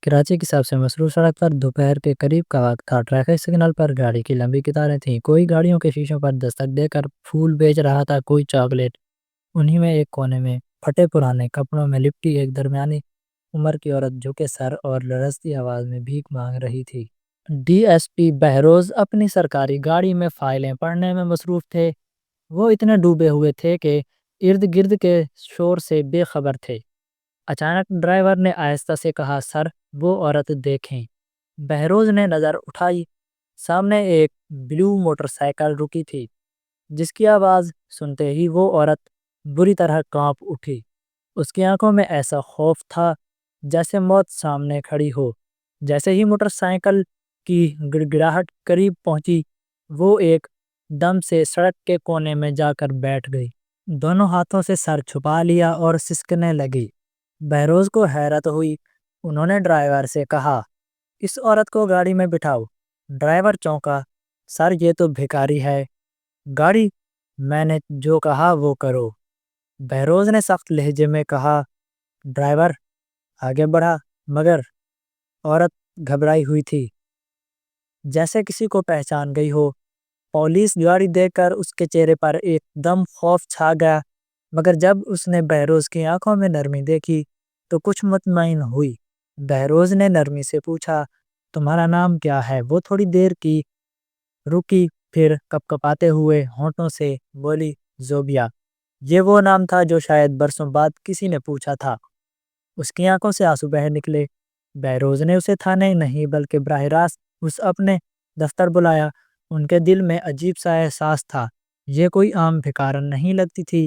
کراچی کی سب سے مصروف سڑک پر دوپہر کے قریب کا وقت تھا۔ ٹریفک سگنل پر گاڑی کی لمبی قطاریں تھیں۔ کوئی گاڑیوں کے شیشوں پر دستک دے کر پھول بیچ رہا تھا، کوئی چاکلیٹ۔ انہی میں ایک کونے میں پھٹے پرانے کپڑوں میں لپٹی ایک درمیانی عمر کی عورت جھکے سر اور لرزتی آواز میں بھیک مانگ رہی تھی۔ ڈی ایس پی بہروز اپنی سرکاری گاڑی میں فائلیں پڑھنے میں مصروف تھے۔ وہ اتنے ڈوبے ہوئے تھے کہ ارد گرد کے شور سے بے خبر تھے۔ اچانک ڈرائیور نے آہستہ سے کہا، سر وہ عورت دیکھیں۔ بہروز نے نظر اٹھائی۔ سامنے ایک بلو موٹر سائیکل رکی تھی، جس کی آواز سنتے ہی وہ عورت بری طرح کانپ اٹھی۔ اس کی آنکھوں میں ایسا خوف تھا جیسے موت سامنے کھڑی ہو۔ جیسے ہی موٹر سائیکل کی گڑگڑاہٹ قریب پہنچی، وہ ایک دم سے سڑک کے کونے میں جا کر بیٹھ گئی۔ دونوں ہاتھوں سے سر چھپا لیا اور سسکنے لگی۔ بہروز کو حیرت ہوئی۔ انہوں نے ڈرائیور سے کہا، اس عورت کو گاڑی میں بٹھاؤ۔ ڈرائیور چونکا، سر یہ تو بھکاری ہے، گاڑی میں نے جو کہا وہ کرو۔ بہروز نے سخت لہجے میں کہا۔ ڈرائیور آگے بڑھا، مگر عورت گھبرائی ہوئی تھی، جیسے کسی کو پہچان گئی ہو۔ پولیس گاڑی دیکھ کر اس کے چہرے پر ایک دم خوف چھا گیا، مگر جب اس نے بہروز کی آنکھوں میں نرمی دیکھی تو کچھ مطمئن ہوئی۔ بہروز نے نرمی سے پوچھا، تمہارا نام کیا ہے؟ وہ تھوڑی دیر کی رکی، پھر کپ کپاتے ہوئے ہونٹوں سے بولی، زوبیہ۔ یہ وہ نام تھا جو شاید برسوں بعد کسی نے پوچھا تھا۔ اس کی آنکھوں سے آنسو بہہ نکلے۔ بہروز نے اسے تھانے نہیں بلکہ براہ راست اس اپنے دفتر بلایا۔ ان کے دل میں عجیب سا احساس تھا، یہ کوئی عام بھکارن نہیں لگتی تھی،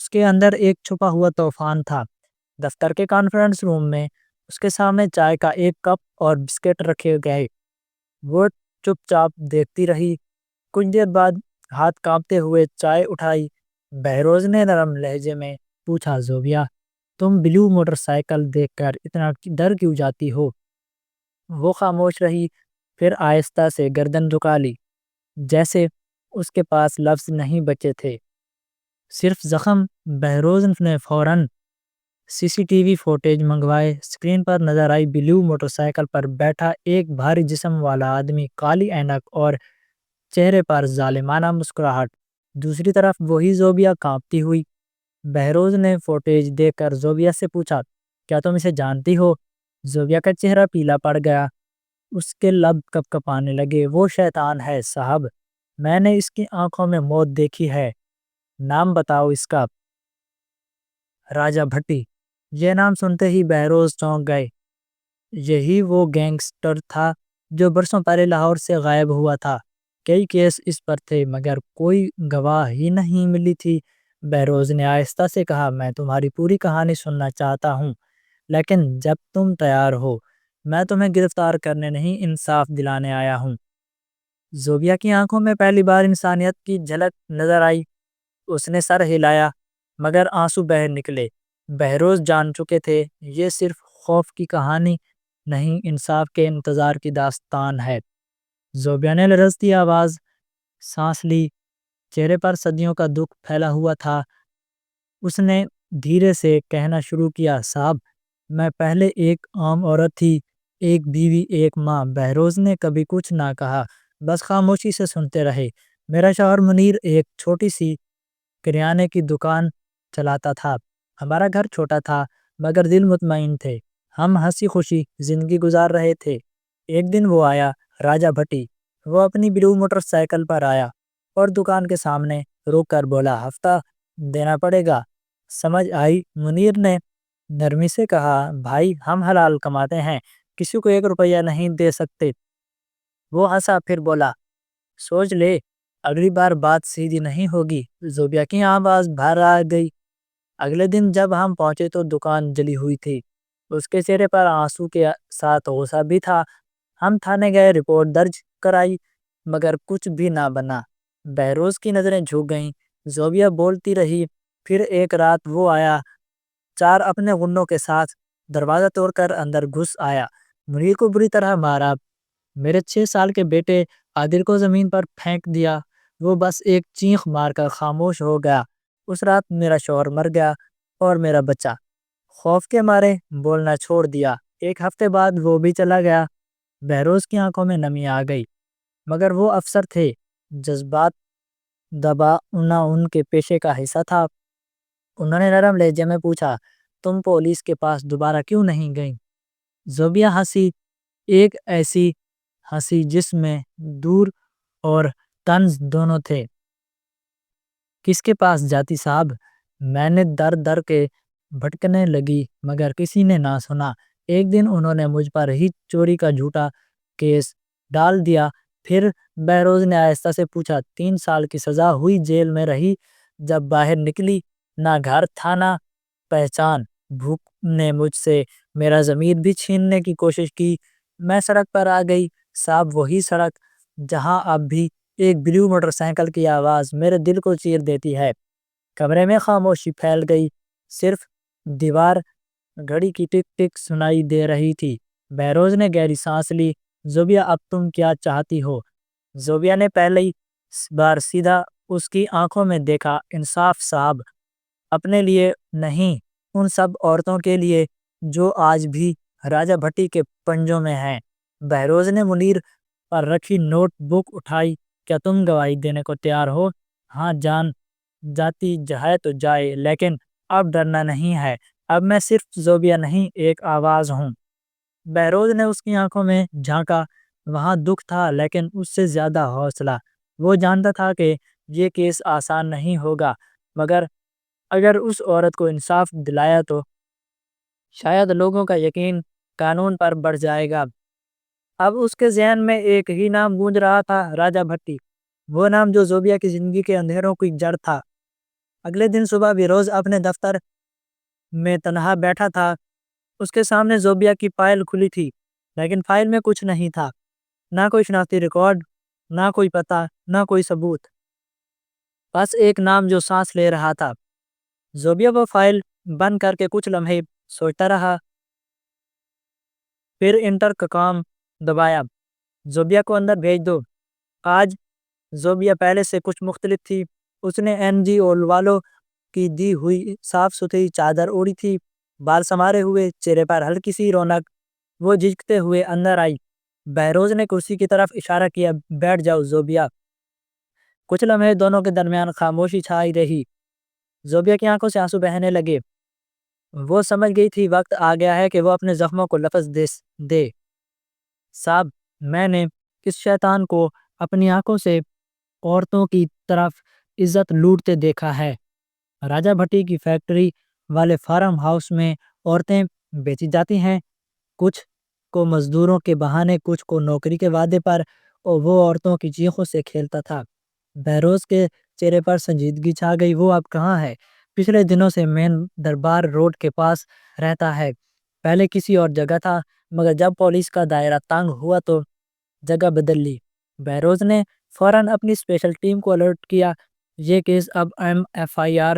اس کے اندر ایک چھپا ہوا طوفان تھا۔ دفتر کے کانفرنس روم میں اس کے سامنے چائے کا ایک کپ اور بسکٹ رکھے گئے۔ وہ چپ چاپ دیکھتی رہی۔ کچھ دیر بعد ہاتھ کانپتے ہوئے چائے اٹھائی۔ بہروز نے نرم لہجے میں پوچھا، زوبیہ تم بلو موٹر سائیکل دیکھ کر اتنا ڈر کیوں جاتی ہو؟ وہ خاموش رہی، پھر آہستہ سے گردن جھکا لی، جیسے اس کے پاس لفظ نہیں بچے تھے، صرف زخم۔ بہروز نے فوراً سی سی ٹی وی فوٹیج منگوائے۔ سکرین پر نظر آئی بلو موٹر سائیکل پر بیٹھا ایک بھاری جسم والا آدمی، کالی اینک اور چہرے پر ظالمانہ مسکراہٹ۔ دوسری طرف وہی زوبیہ کانپتی ہوئی۔ بہروز نے فوٹیج دیکھ کر زوبیہ سے پوچھا، کیا تم اسے جانتی ہو؟ زوبیہ کا چہرہ پیلا پڑ گیا، اس کے لب کپ کپانے لگے۔ وہ شیطان ہے صاحب، میں نے اس کی آنکھوں میں موت دیکھی ہے۔ نام بتاؤ اس کا۔ راجہ بھٹی۔ یہ نام سنتے ہی بہروز چونک گئے۔ یہی وہ گینگسٹر تھا جو برسوں پہلے لاہور سے غائب ہوا تھا۔ کئی کیس اس پر تھے، مگر کوئی گواہ ہی نہیں ملی تھی۔ بہروز نے آہستہ سے کہا، میں تمہاری پوری کہانی سننا چاہتا ہوں، لیکن جب تم تیار ہو، میں تمہیں گرفتار کرنے نہیں، انصاف دلانے آیا ہوں۔ زوبیہ کی آنکھوں میں پہلی بار انسانیت کی جھلک نظر آئی۔ اس نے سر ہلایا، مگر آنسو بہہ نکلے۔ بہروز جان چکے تھے یہ صرف خوف کی کہانی نہیں، انصاف کے انتظار کی داستان ہے۔ زوبیہ نے لرزتی آواز سانس لی، چہرے پر صدیوں کا دکھ پھیلا ہوا تھا۔ اس نے دھیرے سے کہنا شروع کیا، صاحب میں پہلے ایک عام عورت تھی، ایک بیوی، ایک ماں۔ بہروز نے کبھی کچھ نہ کہا، بس خاموشی سے سنتے رہے۔ میرا شوہر منیر ایک چھوٹی سی کریانے کی دکان چلاتا تھا۔ ہمارا گھر چھوٹا تھا، مگر دل مطمئن تھے۔ ہم ہنسی خوشی زندگی گزار رہے تھے۔ ایک دن وہ آیا، راجہ بھٹی۔ وہ اپنی بلو موٹر سائیکل پر آیا اور دکان کے سامنے رک کر بولا، ہفتہ دینا پڑے گا۔ سمجھ آئی؟ منیر نے نرمی سے کہا، بھائی ہم حلال کماتے ہیں، کسی کو ایک روپیہ نہیں دے سکتے۔ وہ ہنسا، پھر بولا، سوچ لے، اگلی بار بات سیدھی نہیں ہوگی۔ زوبیہ کی آواز بھر آ گئی۔ اگلے دن جب ہم پہنچے تو دکان جلی ہوئی تھی۔ اس کے چہرے پر آنسو کے ساتھ غصہ بھی تھا۔ ہم تھانے گئے، رپورٹ درج کرائی، مگر کچھ بھی نہ بنا۔ بہروز کی نظریں جھک گئیں۔ زوبیہ بولتی رہی۔ پھر ایک رات وہ آیا، چار اپنے غنوں کے ساتھ، دروازہ توڑ کر اندر گھس آیا۔ منیر کو بری طرح مارا، میرے 6 سال کے بیٹے عادل کو زمین پر پھینک دیا۔ وہ بس ایک چیخ مار کر خاموش ہو گیا۔ اس رات میرا شوہر مر گیا اور میرا بچہ۔ خوف کے مارے بولنا چھوڑ دیا۔ ایک ہفتے بعد وہ بھی چلا گیا۔ بہروز کی آنکھوں میں نمی آ گئی، مگر وہ افسر تھے، جذبات دبانا ان کے پیشے کا حصہ تھا۔ انہوں نے نرم لہجے میں پوچھا، تم پولیس کے پاس دوبارہ کیوں نہیں گئیں؟ زوبیہ ہنسی، ایک ایسی ہنسی جس میں دور اور طنز دونوں تھے۔ کس کے پاس جاتی صاحب؟ میں نے در در کے بھٹکنے لگی مگر کسی نے نہ سنا۔ ایک دن انہوں نے مجھ پر ہی چوری کا جھوٹا کیس ڈال دیا۔ پھر بہروز نے آہستہ سے پوچھا، 3 سال کی سزا ہوئی، جیل میں رہی، جب باہر نکلی نہ گھر تھا نہ پہچان۔ بھوک نے مجھ سے میرا ضمیر بھی چھیننے کی کوشش کی۔ میں سڑک پر آ گئی صاحب، وہی سڑک جہاں اب بھی ایک بلیو موٹر سائیکل کی آواز میرے دل کو چیر دیتی ہے۔ کمرے میں خاموشی پھیل گئی، صرف دیوار گھڑی کی ٹک ٹک سنائی دے رہی تھی۔ بہروز نے گہری سانس لی، زوبیہ اب تم کیا چاہتی ہو؟ زوبیہ نے پہلی بار سیدھا اس کی آنکھوں میں دیکھا۔ انصاف صاحب، اپنے لیے نہیں، ان سب عورتوں کے لیے جو آج بھی راجہ بھٹی کے پنجوں میں ہیں۔ بہروز نے منیر پر رکھی نوٹ بک اٹھائی، کیا تم گواہی دینے کو تیار ہو؟ ہاں، جان جاتی جائے تو جائے، لیکن اب ڈرنا نہیں ہے، اب میں صرف زوبیہ نہیں، ایک آواز ہوں۔ بہروز نے اس کی آنکھوں میں جھانکا، وہاں دکھ تھا لیکن اس سے زیادہ حوصلہ۔ وہ جانتا تھا کہ یہ کیس آسان نہیں ہوگا، مگر اگر اس عورت کو انصاف دلایا تو شاید لوگوں کا یقین قانون پر بڑھ جائے گا۔ اب اس کے ذہن میں ایک ہی نام گونج رہا تھا، راجہ بھٹی، وہ نام جو زوبیہ کی زندگی کے اندھیروں کی جڑ تھا۔ اگلے دن صبح بہروز اپنے دفتر میں تنہا بیٹھا تھا۔ اس کے سامنے زوبیہ کی فائل کھلی تھی، لیکن فائل میں کچھ نہیں تھا، نہ کوئی شناختی ریکارڈ، نہ کوئی پتہ، نہ کوئی ثبوت، بس ایک نام جو سانس لے رہا تھا۔ زوبیہ وہ فائل بند کر کے کچھ لمحے سوچتا رہا، پھر انٹر کا کام دبایا۔ زوبیہ کو اندر بھیج دو۔ آج زوبیہ پہلے سے کچھ مختلف تھی۔ اس نے این جی او والوں کی دی ہوئی صاف ستھری چادر اوڑھی تھی، بال سنوارے ہوئے، چہرے پر ہلکی سی رونق۔ وہ جھجکتے ہوئے اندر آئی۔ بہروز نے کرسی کی طرف اشارہ کیا، بیٹھ جاؤ زوبیہ۔ کچھ لمحے دونوں کے درمیان خاموشی چھائی رہی۔ زوبیہ کی آنکھوں سے آنسو بہنے لگے۔ وہ سمجھ گئی تھی وقت آ گیا ہے کہ وہ اپنے زخموں کو لفظ دے۔ صاحب، میں نے اس شیطان کو اپنی آنکھوں سے عورتوں کی طرف عزت لوٹتے دیکھا ہے۔ راجہ بھٹی کی فیکٹری والے فارم ہاؤس میں عورتیں بیچی جاتی ہیں، کچھ کو مزدوروں کے بہانے، کچھ کو نوکری کے وعدے پر، اور وہ عورتوں کی چیخوں سے کھیلتا تھا۔ بہروز کے چہرے پر سنجیدگی چھا گئی۔ وہ اب کہاں ہے؟ پچھلے دنوں سے مین دربار روڈ کے پاس رہتا ہے، پہلے کسی اور جگہ تھا، مگر جب پولیس کا دائرہ تنگ ہوا تو جگہ بدل لی۔ بہروز نے فوراً اپنی اسپیشل ٹیم کو الرٹ کیا، یہ کیس اب FIR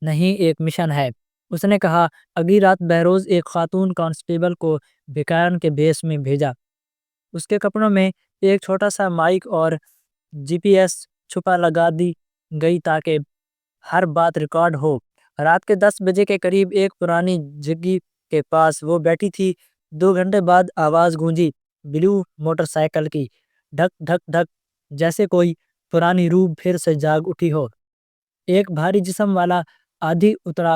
نہیں، ایک مشن ہے۔ اس نے کہا۔ اگلی رات بہروز ایک خاتون کانسٹیبل کو بھکارن کے بیس میں بھیجا۔ اس کے کپڑوں میں ایک چھوٹا سا مائک اور GPS چھپا لگا دی گئی تاکہ ہر بات ریکارڈ ہو۔ رات کے 10 بجے کے قریب ایک پرانی جھگی کے پاس وہ بیٹھی تھی۔ 2 گھنٹے بعد آواز گونجی، بلیو موٹر سائیکل کی، دھک دھک دھک، جیسے کوئی پرانی روح پھر سے جاگ اٹھی ہو۔ ایک بھاری جسم والا، آدھی اترا،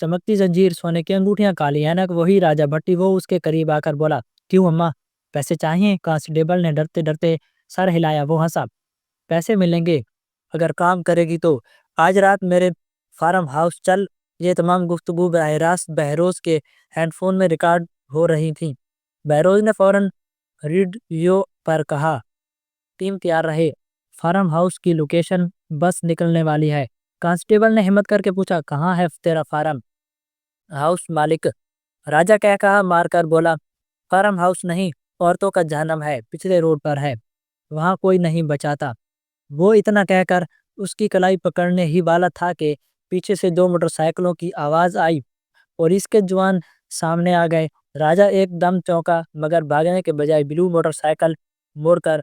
چمکتی زنجیر، سونے کی انگوٹھیاں، کالی اینک، وہی راجہ بھٹی۔ وہ اس کے قریب آ کر بولا، کیوں اماں، پیسے چاہیے؟ کانسٹیبل نے ڈرتے ڈرتے سر ہلایا۔ وہ ہنسا، پیسے ملیں گے اگر کام کرے گی تو۔ آج رات میرے فارم ہاؤس چل۔ یہ تمام گفتگو براہ راست بہروز کے ہینڈ فون میں ریکارڈ ہو رہی تھیں۔ بہروز نے فوراً ریڈیو پر کہا، ٹیم تیار رہے، فارم ہاؤس کی لوکیشن بس نکلنے والی ہے۔ کانسٹیبل نے ہمت کر کے پوچھا، کہاں ہے تیرا فارم ہاؤس مالک؟ راجہ کہا مار کر بولا، فارم ہاؤس نہیں، عورتوں کا جہنم ہے، پچھلے روڈ پر ہے، وہاں کوئی نہیں بچاتا۔ وہ اتنا کہہ کر اس کی کلائی پکڑنے ہی والا تھا کہ پیچھے سے 2 موٹر سائیکلوں کی آواز آئی اور اس کے جوان سامنے آ گئے۔ راجہ ایک دم چونکا، مگر بھاگنے کے بجائے بلیو موٹر سائیکل موڑ کر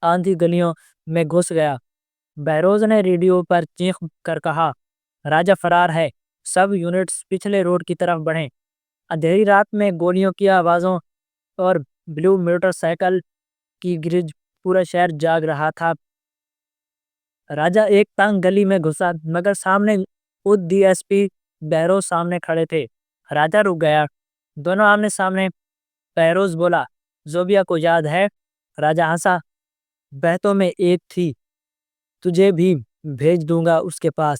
آندھی گلیوں میں گھس گیا۔ بہروز نے ریڈیو پر چیخ کر کہا، راجہ فرار ہے، سب یونٹس پچھلے روڈ کی طرف بڑھیں۔ اندھیری رات میں گولیوں کی آوازوں اور بلو موٹر سائیکل کی گرج پورا شہر جاگ رہا تھا۔ راجہ ایک تنگ گلی میں گھسا مگر سامنے خود ڈی ایس پی بہروز سامنے کھڑے تھے۔ راجہ رک گیا۔ دونوں آمنے سامنے۔ بہروز بولا، زوبیا کو یاد ہے؟ راجہ ہنسا، بہتوں میں ایک تھی، تجھے بھی بھیج دوں گا اس کے پاس۔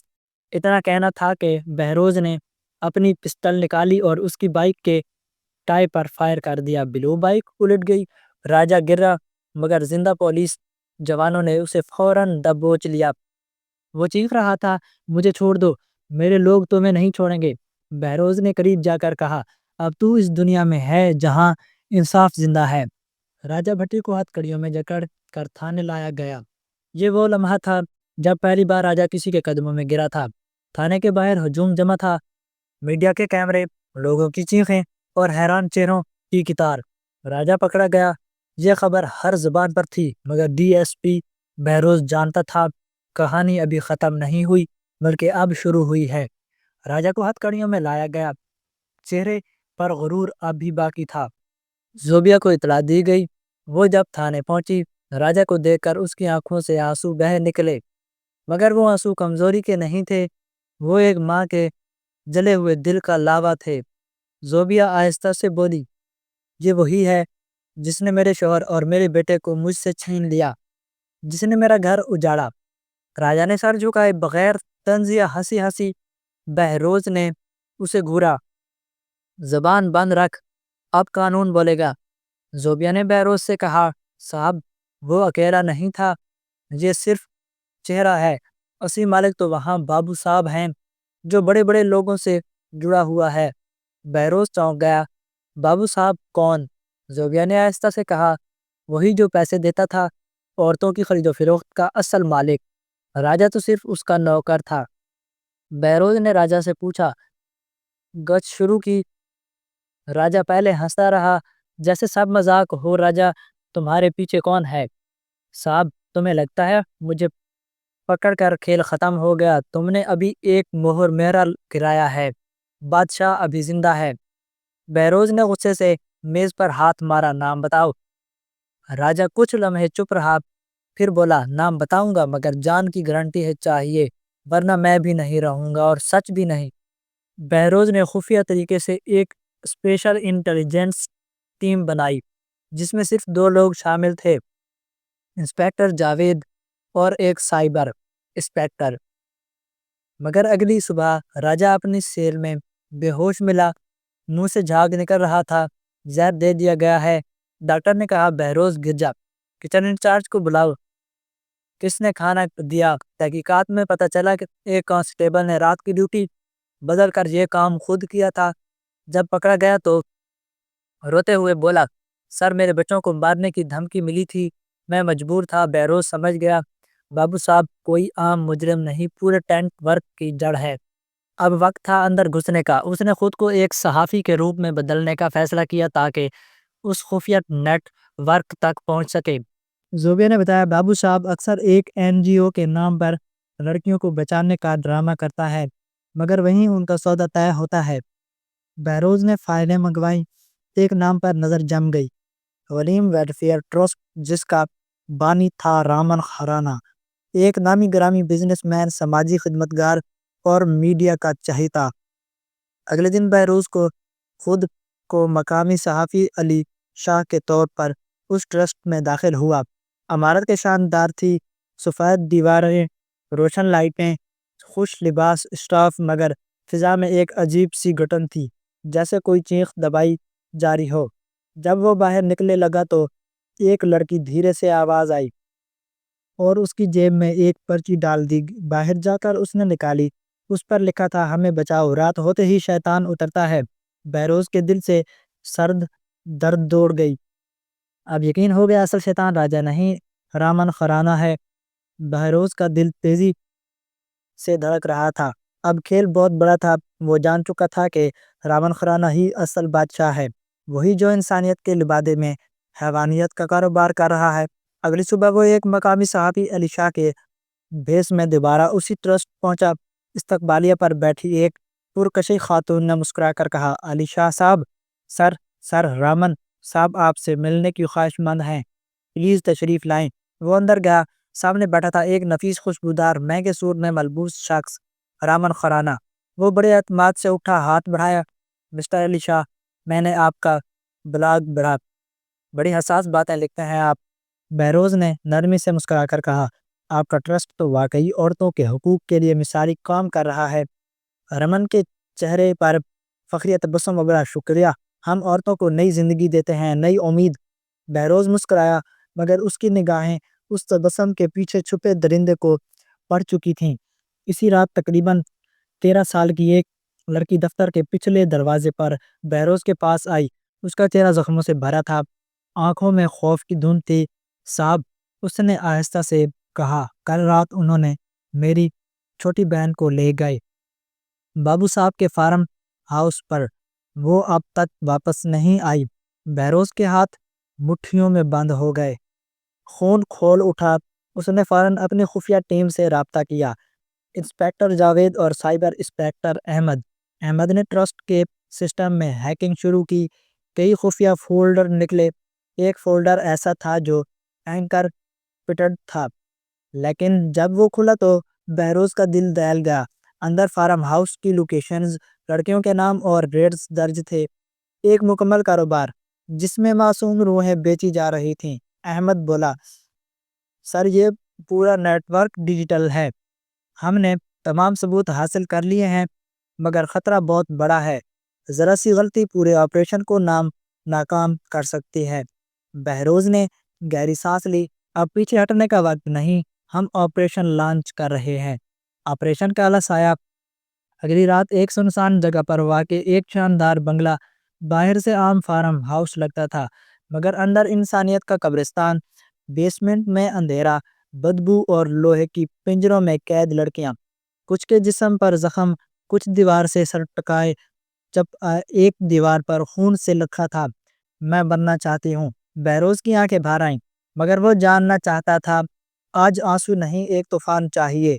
اتنا کہنا تھا کہ بہروز نے اپنی پسٹل نکالی اور اس کی بائک کے ٹائر پر فائر کر دیا۔ بلو بائک الٹ گئی، راجہ گرا مگر زندہ پولیس جوانوں نے اسے فوراً دبوچ لیا۔ وہ چیخ رہا تھا، مجھے چھوڑ دو، میرے لوگ تمہیں نہیں چھوڑیں گے۔ بہروز نے قریب جا کر کہا، اب تو اس دنیا میں ہے جہاں انصاف زندہ ہے۔ راجہ بھٹی کو ہتھ کڑیوں میں جکڑ کر تھانے لایا گیا۔ یہ وہ لمحہ تھا جب پہلی بار راجہ کسی کے قدموں میں گرا تھا۔ تھانے کے باہر ہجوم جمع تھا، میڈیا کے کیمرے، لوگوں کی چیخیں اور حیران چہروں کی قطار۔ راجہ پکڑا گیا، یہ خبر ہر زبان پر تھی، مگر ڈی ایس پی بہروز جانتا تھا کہانی ابھی ختم نہیں ہوئی بلکہ اب شروع ہوئی ہے۔ راجہ کو ہتھ کڑیوں میں لایا گیا، چہرے پر غرور اب بھی باقی تھا۔ زوبیا کو اطلاع دی گئی۔ وہ جب تھانے پہنچی، راجہ کو دیکھ کر اس کی آنکھوں سے آنسو بہہ نکلے، مگر وہ آنسو کمزوری کے نہیں تھے، وہ ایک ماں کے جلے ہوئے دل کا لاوا تھے۔ زوبیا آہستہ سے بولی، یہ وہی ہے جس نے میرے شوہر اور میرے بیٹے کو مجھ سے چھین لیا، جس نے میرا گھر اجاڑا۔ راجہ نے سر جھکائے بغیر طنزیہ ہنسی ہنسی۔ بہروز نے اسے گھورا، زبان بند رکھ، اب قانون بولے گا۔ زوبیا نے بہروز سے کہا، صاحب وہ اکیلا نہیں تھا، یہ صرف چہرہ ہے، اصلی مالک تو وہاں بابو صاحب ہیں جو بڑے بڑے لوگوں سے جڑا ہوا ہے۔ بہروز چونک گیا، بابو صاحب کون؟ زوبیا نے آہستہ سے کہا، وہی جو پیسے دیتا تھا، عورتوں کی خرید و فروخت کا اصل مالک۔ راجہ تو صرف اس کا نوکر تھا۔ بہروز نے راجہ سے پوچھا، گچ شروع کی؟ راجہ پہلے ہنستا رہا جیسے سب مذاق ہو۔ راجہ، تمہارے پیچھے کون ہے؟ صاحب تمہیں لگتا ہے مجھے پکڑ کر کھیل ختم ہو گیا؟ تم نے ابھی ایک مہر مہرا گرایا ہے، بادشاہ ابھی زندہ ہے۔ بہروز نے غصے سے میز پر ہاتھ مارا، نام بتاؤ۔ راجہ کچھ لمحے چپ رہا، پھر بولا، نام بتاؤں گا مگر جان کی گارنٹی ہے چاہیے، ورنہ میں بھی نہیں رہوں گا اور سچ بھی نہیں۔ بہروز نے خفیہ طریقے سے ایک اسپیشل انٹیلیجنس ٹیم بنائی جس میں صرف 2 لوگ شامل تھے، انسپیکٹر جاوید اور ایک سائبر انسپیکٹر۔ مگر اگلی صبح راجہ اپنی سیل میں بے ہوش ملا، منہ سے جھاگ نکل رہا تھا۔ زہر دے دیا گیا ہے، ڈاکٹر نے کہا۔ بہروز گر جا، کچن انچارج کو بلاؤ۔ کس نے کھانا دیا؟ تحقیقات میں پتہ چلا کہ ایک کانسٹیبل نے رات کی ڈیوٹی بدل کر یہ کام خود کیا تھا۔ جب پکڑا گیا تو روتے ہوئے بولا، سر میرے بچوں کو مارنے کی دھمکی ملی تھی، میں مجبور تھا۔ بہروز سمجھ گیا، بابو صاحب کوئی عام مجرم نہیں، پورے ٹینٹ ورک کی جڑ ہے۔ اب وقت تھا اندر گھسنے کا۔ اس نے خود کو ایک صحافی کے روپ میں بدلنے کا فیصلہ کیا تاکہ اس خفیہ نیٹ ورک تک پہنچ سکے۔ زوبیا نے بتایا، بابو صاحب اکثر ایک این جی او کے نام پر لڑکیوں کو بچانے کا ڈرامہ کرتا ہے، مگر وہیں ان کا سودا طے ہوتا ہے۔ بہروز نے فائلیں منگوائیں، ایک نام پر نظر جم گئی، ولیم ویلفیئر ٹرسٹ، جس کا بانی تھا رامن کھرانا، ایک نامی گرامی بزنس مین، سماجی خدمتگار اور میڈیا کا چہیتا۔ اگلے دن بہروز کو خود کو مقامی صحافی علی شاہ کے طور پر اس ٹرسٹ میں داخل ہوا۔ عمارت کے شاندار تھی، سفید دیواریں، روشن لائٹیں، خوش لباس اسٹاف، مگر فضا میں ایک عجیب سی گھٹن تھی، جیسے کوئی چیخ دبائی جاری ہو۔ جب وہ باہر نکلنے لگا تو ایک لڑکی دھیرے سے آواز آئی اور اس کی جیب میں ایک پرچی ڈال دی۔ باہر جا کر اس نے نکالی، اس پر لکھا تھا، ہمیں بچاؤ، رات ہوتے ہی شیطان اترتا ہے۔ بہروز کے دل سے سرد درد دوڑ گئی۔ اب یقین ہو گیا، اصل شیطان راجہ نہیں، رامن کھرانا ہے۔ بہروز کا دل تیزی سے دھڑک رہا تھا۔ اب کھیل بہت بڑا تھا، وہ جان چکا تھا کہ رامن کھرانا ہی اصل بادشاہ ہے، وہی جو انسانیت کے لبادے میں حیوانیت کا کاروبار کر رہا ہے۔ اگلی صبح وہ ایک مقامی صحافی علی شاہ کے بھیس میں دوبارہ اسی ٹرسٹ پہنچا۔ استقبالیہ پر بیٹھی ایک پرکشی خاتون نے مسکرا کر کہا، علی شاہ صاحب، سر سر رامن صاحب آپ سے ملنے کی خواہش مند ہیں، پلیز تشریف لائیں۔ وہ اندر گیا۔ سامنے بیٹھا تھا ایک نفیس خوشبودار مہنگے سوٹ میں ملبوس شخص، رامن خرانہ۔ وہ بڑے اعتماد سے اٹھا، ہاتھ بڑھایا۔ مسٹر علی شاہ، میں نے آپ کا بلاگ پڑھا، بڑی حساس باتیں لکھتے ہیں آپ۔ بہروز نے نرمی سے مسکرا کر کہا، آپ کا ٹرسٹ تو واقعی عورتوں کے حقوق کے لیے مثالی کام کر رہا ہے۔ رمن کے چہرے پر فخری تبسم ابھرا، شکریہ، ہم عورتوں کو نئی زندگی دیتے ہیں، نئی امید۔ بہروز مسکرایا، مگر اس کی نگاہیں اس تبسم کے پیچھے چھپے درندے کو پڑھ چکی تھیں۔ اسی رات تقریباً 13 سال کی ایک لڑکی دفتر کے پچھلے دروازے پر بہروز کے پاس آئی۔ اس کا چہرہ زخموں سے بھرا تھا، آنکھوں میں خوف کی دھند تھی۔ صاحب، اس نے آہستہ سے کہا، کل رات انہوں نے میری چھوٹی بہن کو لے گئے بابو صاحب کے فارم ہاؤس پر، وہ اب تک واپس نہیں آئی۔ بہروز کے ہاتھ مٹھیوں میں بند ہو گئے، خون کھول اٹھا۔ اس نے فوراً اپنی خفیہ ٹیم سے رابطہ کیا، انسپیکٹر جاوید اور سائبر انسپیکٹر احمد۔ احمد نے ٹرسٹ کے سسٹم میں ہیکنگ شروع کی، کئی خفیہ فولڈر نکلے۔ ایک فولڈر ایسا تھا جو اینکر پٹڈ تھا، لیکن جب وہ کھلا تو بہروز کا دل دہل گیا۔ اندر فارم ہاؤس کی لوکیشنز، لڑکیوں کے نام اور ریٹس درج تھے۔ ایک مکمل کاروبار جس میں معصوم روحیں بیچی جا رہی تھیں۔ احمد بولا، سر یہ پورا نیٹ ورک ڈیجیٹل ہے، ہم نے تمام ثبوت حاصل کر لیے ہیں، مگر خطرہ بہت بڑا ہے، ذرا سی غلطی پورے آپریشن کو ناکام کر سکتی ہے۔ بہروز نے گہری سانس لی، اب پیچھے ہٹنے کا وقت نہیں، ہم آپریشن لانچ کر رہے ہیں۔ آپریشن کا آلہ سایہ۔ اگلی رات ایک سنسان جگہ پر واقع ایک شاندار بنگلہ، باہر سے عام فارم ہاؤس لگتا تھا، مگر اندر انسانیت کا قبرستان۔ بیسمنٹ میں اندھیرا، بدبو اور لوہے کی پنجروں میں قید لڑکیاں، کچھ کے جسم پر زخم، کچھ دیوار سے سر ٹکائے، ایک دیوار پر خون سے لکھا تھا، میں بننا چاہتی ہوں۔ بہروز کی آنکھیں بھر آئیں، مگر وہ جاننا چاہتا تھا، آج آنسو نہیں، ایک طوفان چاہیے۔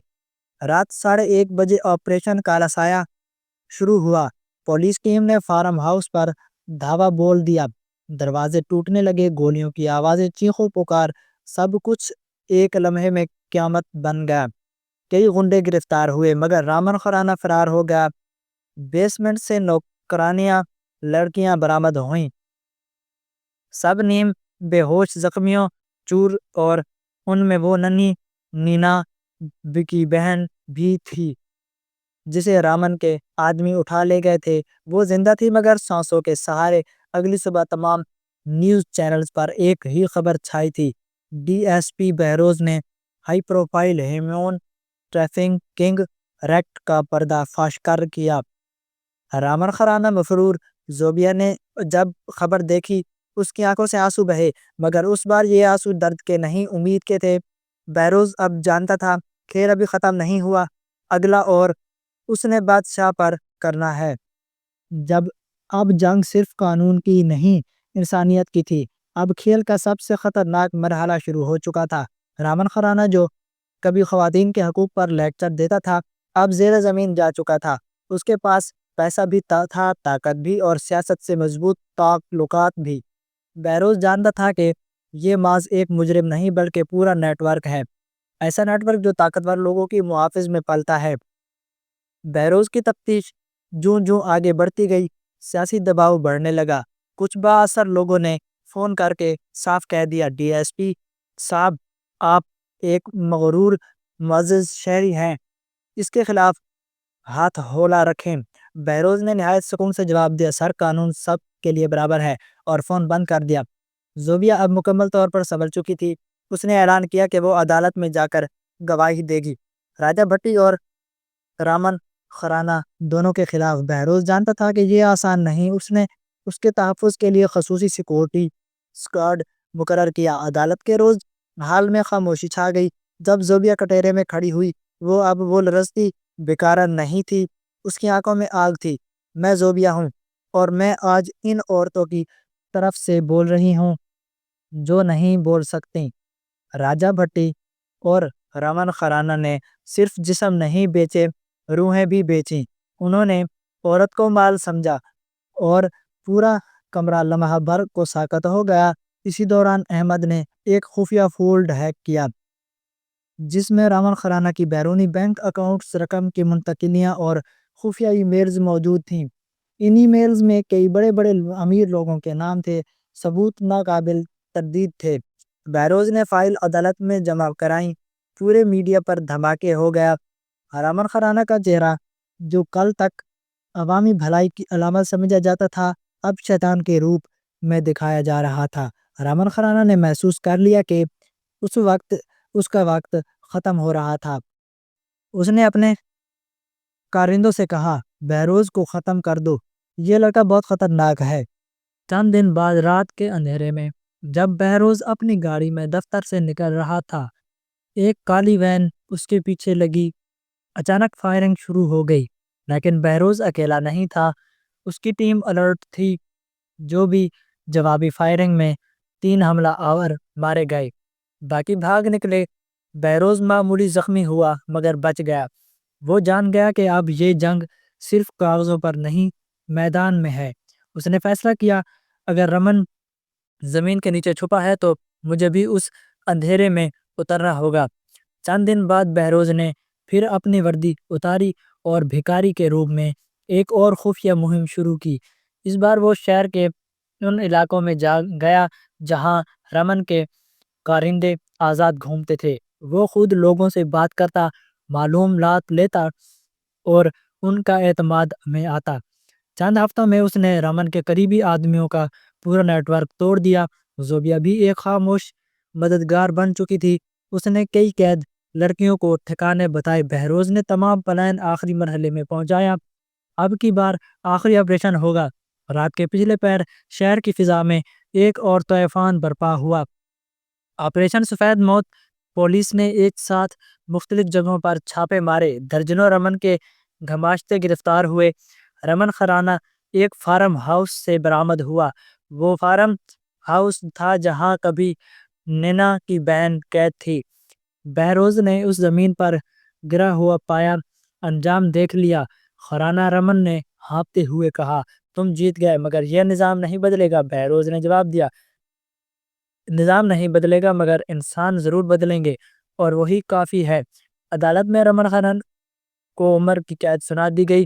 رات 1:30 بجے آپریشن کالا سایہ شروع ہوا۔ پولیس ٹیم نے فارم ہاؤس پر دھاوا بول دیا، دروازے ٹوٹنے لگے، گولیوں کی آوازیں، چیخوں پکار، سب کچھ ایک لمحے میں قیامت بن گیا۔ کئی غنڈے گرفتار ہوئے، مگر رامن خرانہ فرار ہو گیا۔ بیسمنٹ سے نوکرانیاں لڑکیاں برآمد ہوئیں، سب نیم بے ہوش، زخمیوں چور، اور ان میں وہ ننھی نینا کی بہن بھی تھی جسے رامن کے آدمی اٹھا لے گئے تھے۔ وہ زندہ تھی مگر سانسوں کے سہارے۔ اگلی صبح تمام نیوز چینلز پر ایک ہی خبر چھائی تھی، ڈی ایس پی بہروز نے high profile human trafficking racket کا پردہ فاش کر کیا۔ رامن خرانہ مفرور۔ زوبیا نے جب خبر دیکھی اس کی آنکھوں سے آنسو بہے، مگر اس بار یہ آنسو درد کے نہیں، امید کے تھے۔ بہروز اب جانتا تھا کھیل ابھی ختم نہیں ہوا، اگلا اور اس نے بادشاہ پر کرنا ہے۔ اب جنگ صرف قانون کی نہیں، انسانیت کی تھی۔ اب کھیل کا سب سے خطرناک مرحلہ شروع ہو چکا تھا۔ رامن خرانہ جو کبھی خواتین کے حقوق پر لیکچر دیتا تھا، اب زیر زمین جا چکا تھا۔ اس کے پاس پیسہ بھی تھا، طاقت بھی، اور سیاست سے مضبوط تعلقات بھی۔ بہروز جانتا تھا کہ یہ محض ایک مجرم نہیں بلکہ پورا نیٹ ورک ہے، ایسا نیٹ ورک جو طاقتور لوگوں کی محافظ میں پلتا ہے۔ بہروز کی تفتیش جوں جوں آگے بڑھتی گئی، سیاسی دباؤ بڑھنے لگا۔ کچھ بااثر لوگوں نے فون کر کے صاف کہہ دیا، ڈی ایس پی صاحب، آپ ایک مغرور معزز شہری ہیں، اس کے خلاف ہاتھ ہولا رکھیں۔ بہروز نے نہایت سکون سے جواب دیا، سر قانون سب کے لیے برابر ہے، اور فون بند کر دیا۔ زوبیا اب مکمل طور پر سنبھل چکی تھی۔ اس نے اعلان کیا کہ وہ عدالت میں جا کر گواہی دے گی، راجہ بھٹی اور رامن خرانہ دونوں کے خلاف۔ بہروز جانتا تھا کہ یہ آسان نہیں۔ اس نے اس کے تحفظ کے لیے خصوصی سیکورٹی اسکواڈ مقرر کیا۔ عدالت کے روز حال میں خاموشی چھا گئی۔ جب زوبیا کٹہرے میں کھڑی ہوئی، وہ لرزتی بیکارہ نہیں تھی، اس کی آنکھوں میں آگ تھی۔ میں زوبیا ہوں، اور میں آج ان عورتوں کی طرف سے بول رہی ہوں جو نہیں بول سکتی۔ راجہ بھٹی اور رمن خرانہ نے صرف جسم نہیں بیچے، روحیں بھی بیچیں۔ انہوں نے عورت کو مال سمجھا اور پورا کمرہ لمحہ بھر کو ساکت ہو گیا۔ اسی دوران احمد نے ایک خفیہ فولڈ ہیک کیا جس میں رامن خرانہ کی بیرونی بینک اکاؤنٹس، رقم کی منتقلیاں اور خفیہ ای میلز موجود تھیں۔ ان ای میلز میں کئی بڑے بڑے امیر لوگوں کے نام تھے۔ ثبوت ناقابل تردید تھے۔ بہروز نے فائل عدالت میں جمع کرائیں۔ پورے میڈیا پر دھماکے ہو گیا۔ رامن خرانہ کا چہرہ جو کل تک عوامی بھلائی کی علامت سمجھا جاتا تھا اب شیطان کے روپ میں دکھایا جا رہا تھا۔ رامن خرانہ نے محسوس کر لیا کہ اس کا وقت ختم ہو رہا تھا۔ اس نے اپنے کارندوں سے کہا، بہروز کو ختم کر دو، یہ لڑکا بہت خطرناک ہے۔ چند دن بعد رات کے اندھیرے میں جب بہروز اپنی گاڑی میں دفتر سے نکل رہا تھا، ایک کالی وین اس کے پیچھے لگی۔ اچانک فائرنگ شروع ہو گئی، لیکن بہروز اکیلا نہیں تھا۔ اس کی ٹیم الرٹ تھی۔ جو بھی جوابی فائرنگ میں 3 حملہ آور مارے گئے، باقی بھاگ نکلے۔ بہروز معمولی زخمی ہوا مگر بچ گیا۔ وہ جان گیا کہ اب یہ جنگ صرف کاغذوں پر نہیں، میدان میں ہے۔ اس نے فیصلہ کیا، اگر رمن زمین کے نیچے چھپا ہے تو مجھے بھی اس اندھیرے میں اترنا ہوگا۔ چند دن بعد بہروز نے پھر اپنی وردی اتاری اور بھکاری کے روپ میں ایک اور خفیہ مہم شروع کی۔ اس بار وہ شہر کے ان علاقوں میں گیا جہاں رمن کے کارندے آزاد گھومتے تھے۔ وہ خود لوگوں سے بات کرتا، معلومات لیتا اور ان کا اعتماد میں آتا۔ چند ہفتوں میں اس نے رمن کے قریبی آدمیوں کا پورا نیٹ ورک توڑ دیا۔ زوبیا بھی ایک خاموش مددگار بن چکی تھی۔ اس نے کئی قید لڑکیوں کو ٹھکانے بتائے۔ بہروز نے تمام پلان آخری مرحلے میں پہنچایا۔ اب کی بار آخری آپریشن ہوگا۔ رات کے پچھلے پہر شہر کی فضا میں ایک اور طوفان برپا ہوا۔ آپریشن سفید موت۔ پولیس نے ایک ساتھ مختلف جگہوں پر چھاپے مارے۔ درجنوں رمن کے گھماشتے گرفتار ہوئے۔ رمن خرانہ ایک فارم ہاؤس سے برآمد ہوا۔ وہ فارم ہاؤس تھا جہاں کبھی نینا کی بہن قید تھی۔ بہروز نے اس زمین پر گرا ہوا پایا انجام دیکھ لیا۔ خرانہ رمن نے ہانپتے ہوئے کہا، تم جیت گئے مگر یہ نظام نہیں بدلے گا۔ بہروز نے جواب دیا، نظام نہیں بدلے گا مگر انسان ضرور بدلیں گے، اور وہی کافی ہے۔ عدالت میں رمن خرانہ کو عمر کی قید سنا دی گئی۔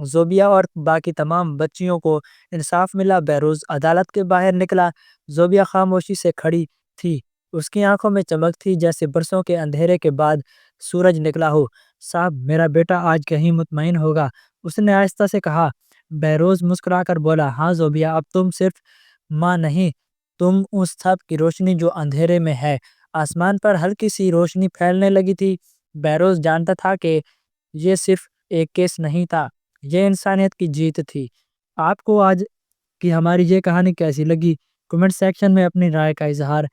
زوبیا اور باقی تمام بچیوں کو انصاف ملا۔ بہروز عدالت کے باہر نکلا۔ زوبیا خاموشی سے کھڑی تھی۔ اس کی آنکھوں میں چمک تھی جیسے برسوں کے اندھیرے کے بعد سورج نکلا ہو۔ صاحب، میرا بیٹا آج کہیں مطمئن ہوگا، اس نے آہستہ سے کہا۔ بہروز مسکرا کر بولا، ہاں زوبیا، اب تم صرف ماں نہیں، تم اس سب کی روشنی جو اندھیرے میں ہے۔ آسمان پر ہلکی سی روشنی پھیلنے لگی تھی۔ بہروز جانتا تھا کہ یہ صرف ایک کیس نہیں تھا، یہ انسانیت کی جیت تھی۔ آپ کو آج کی ہماری یہ کہانی کیسی لگی؟ کمنٹ سیکشن میں اپنی رائے کا اظہار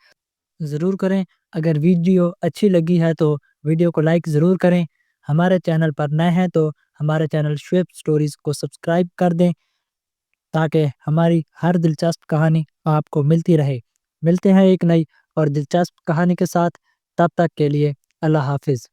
ضرور کریں۔ اگر ویڈیو اچھی لگی ہے تو ویڈیو کو لائک ضرور کریں۔ ہمارے چینل پر نئے ہیں تو ہمارے چینل شعیب سٹوریز کو سبسکرائب کر دیں تاکہ ہماری ہر دلچسپ کہانی آپ کو ملتی رہے۔ ملتے ہیں ایک نئی اور دلچسپ کہانی کے ساتھ، تب تک کے لیے اللہ حافظ۔